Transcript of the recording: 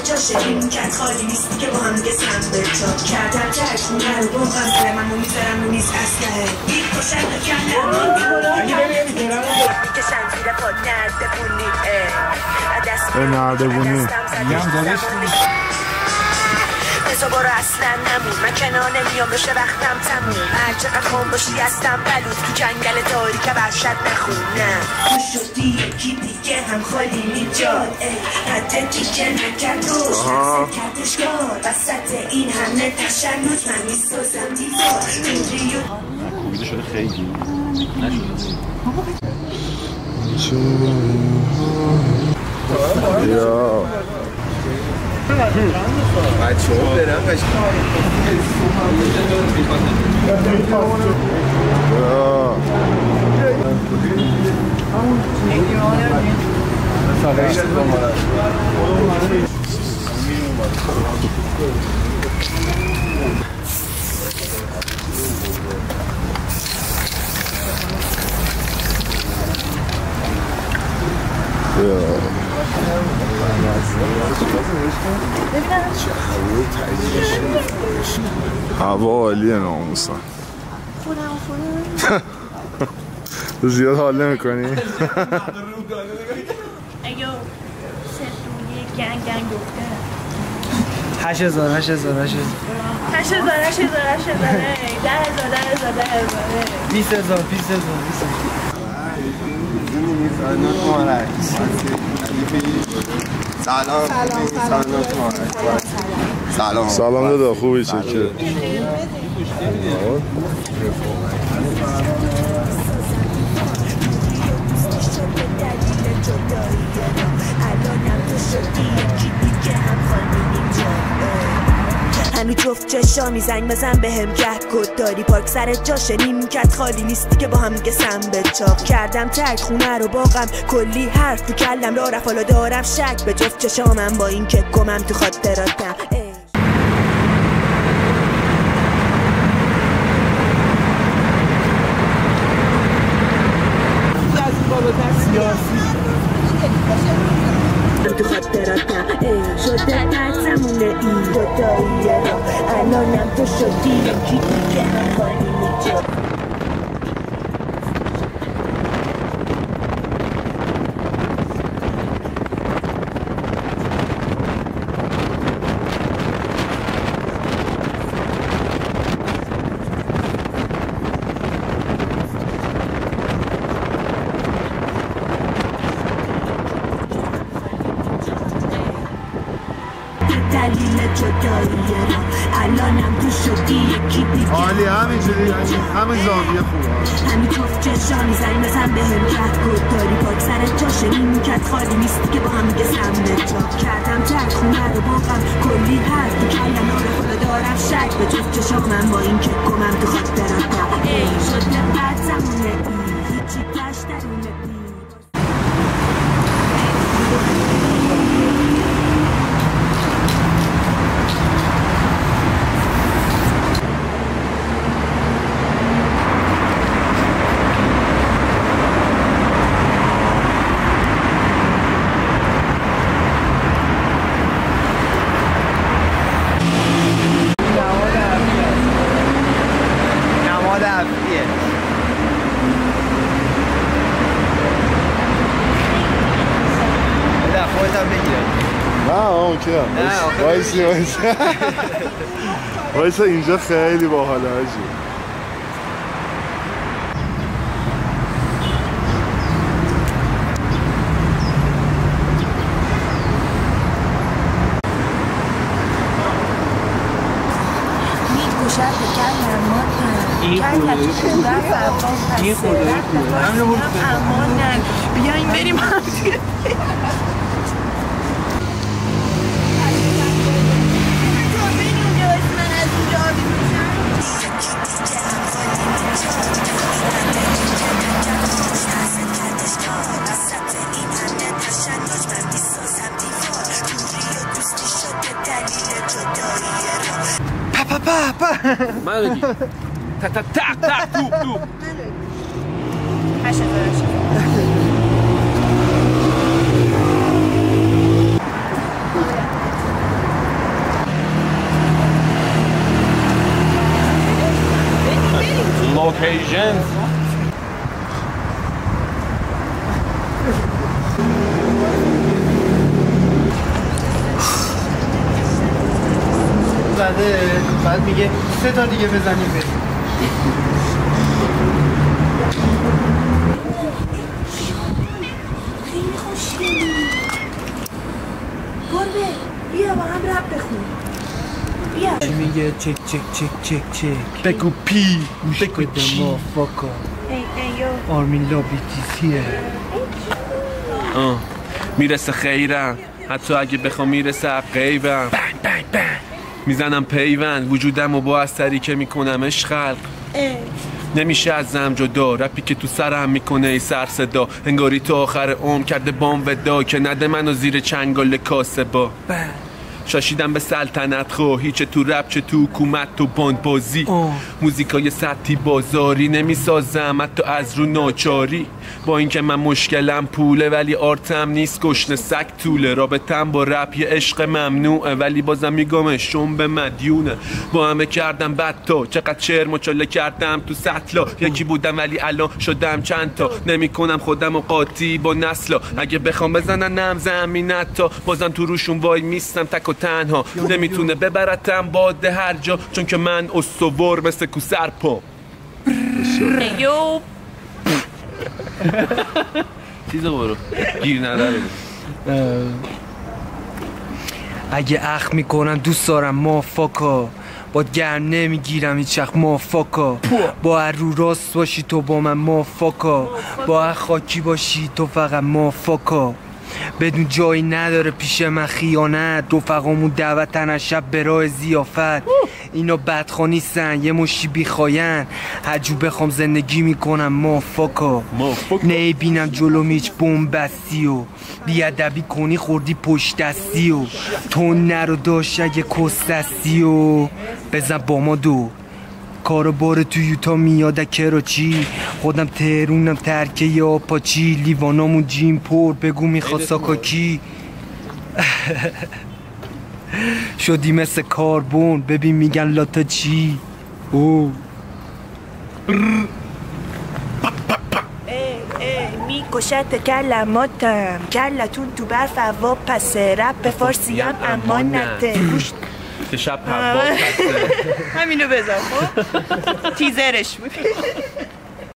جاشه این کت خالی نیستی که با هم دیگه سم به چاک کردم ترکونه رو بغم داره من رو میذارم رو میز اسلحه این کشن کردم که شنزیر پاد نردبونی نردبونی میگم دادش بزا برو اصلا نمون من کنار نمیام بشه وقتم تموم هر چقدر خون باشی هستم بلود تو جنگل تاریک وحشت نخونم تو شدی یکی دیگه هم خالی میجاد حد دیگه نکرد روش نفسه کردش کار وسط این همه تشنج من میسازم دیوار کوبیده شده خیلی نشده یا بچه ها برم هوا عالیه ناموسا تو زیاد حال نمی کنی؟ اگه گنگ گفته 8000 8000 سلام سلام دادا خوبی چکه هنو جفت چشامی زنگ بزن به هم گه کد داری پارک سر جاشه نیمکت خالی نیستی که با هم دیگه سم به چاق کردم ترک خونه رو باغم کلی حرف تو کلم را رفت حالا دارم شک به جفت چشامم با این که گمم تو خاطراتم تو خاطراتم شده ترسمونه این دوتاییه را الانم تو شدی یکی دیگه هم خالی میجا دلیل جداییه را الانم تو شدی یکی دیگه عالی همینجوری همین زاویه خوبه همین جفت چشامی زنگ بزن به هم که کد داری پاک سر جاشه نیمکت خالی نیستی که با هم دیگه سمنه چاک کردم ترک خونه رو باغم کلی حرف تو کلم رو خدا دارم شک به جفت چشامم با این که گمم تو خاطراتم شده بعد زمونه هیچی گشت درونه وایسا اینجا خیلی باحاله حاجی بیاین بریم من بگی تک تک تک تک توپ توپ پیژنز بعد میگه 3 تا دیگه بزنیم بریم. خیلی خوشگلی. گربه بیا با هم رپ بخون. بیا. میگه چک چک چک چک چک. بگو پی بگو چی. مافاکا. ایو. آرمین لابیتیسیه. میرسه خیرم حتی اگه بخوام میرسه غیبم بنگ بنگ بنگ میزنم پیوند وجودم و با اثری که میکنمش خلق نمیشه ازم جدا رپی که تو سرم میکنه ای سر صدا انگاری تو آخر عمر کرده بام ودا که نده منو زیر چنگال کاسه با شاشیدم به سلطنت خو هیچ تو رپ چه تو حکومت تو باند بازی موزیکای سطحی بازاری نمیسازم حتی از رو ناچاری با اینکه من مشکلم پوله ولی آرتم نیست گشنه سگ طوله رابطم با رپ یه عشق ممنوعه ولی بازم میگمشون به مدیونه با همه کردم بدتا چقدر شعر مچاله کردم تو سطلا یکی بودم ولی الان شدم چند تا نمی کنم خودم و قاطی با نسلا اگه بخوام بزننم زمینت تا بازم تو روشون وای میستم تک و تنها نمیتونه ببرتم باده هر جا چون که من استوار مثل کوسر پا ایو. چیزو برو گیر نداره اگه اخ میکنم دوست دارم مافاکا با گرم نمیگیرم هیچ وقت مافاکا با رو راست باشی تو با من مافاکا با خاکی باشی تو فقط مافاکا بدون جایی نداره پیش من خیانت رفقامون دعوتن از شب به راه زیافت اینا بدخوا نیستن یه مشی بیخاین هرجور بخوام زندگی میکنم مافاکا نمیبینم جلوم هیچ بومبستی و بیادبی کنی خوردی پشت دستی و تو نرو داشت اگه کستستی و بزن با ما دو کارو باره تو یوتا میاد کراچی خودم تهرونم ترکه یا پاچی لیوانامون جیم پر بگو میخواد ساکاکی شدی مثل کاربون ببین میگن لاتا چی او میکشت کلماتم کلتون تو برف هوا پس رپ فارسی هم امانته که شب هوا پسه همینو بذار خب تیزرش بود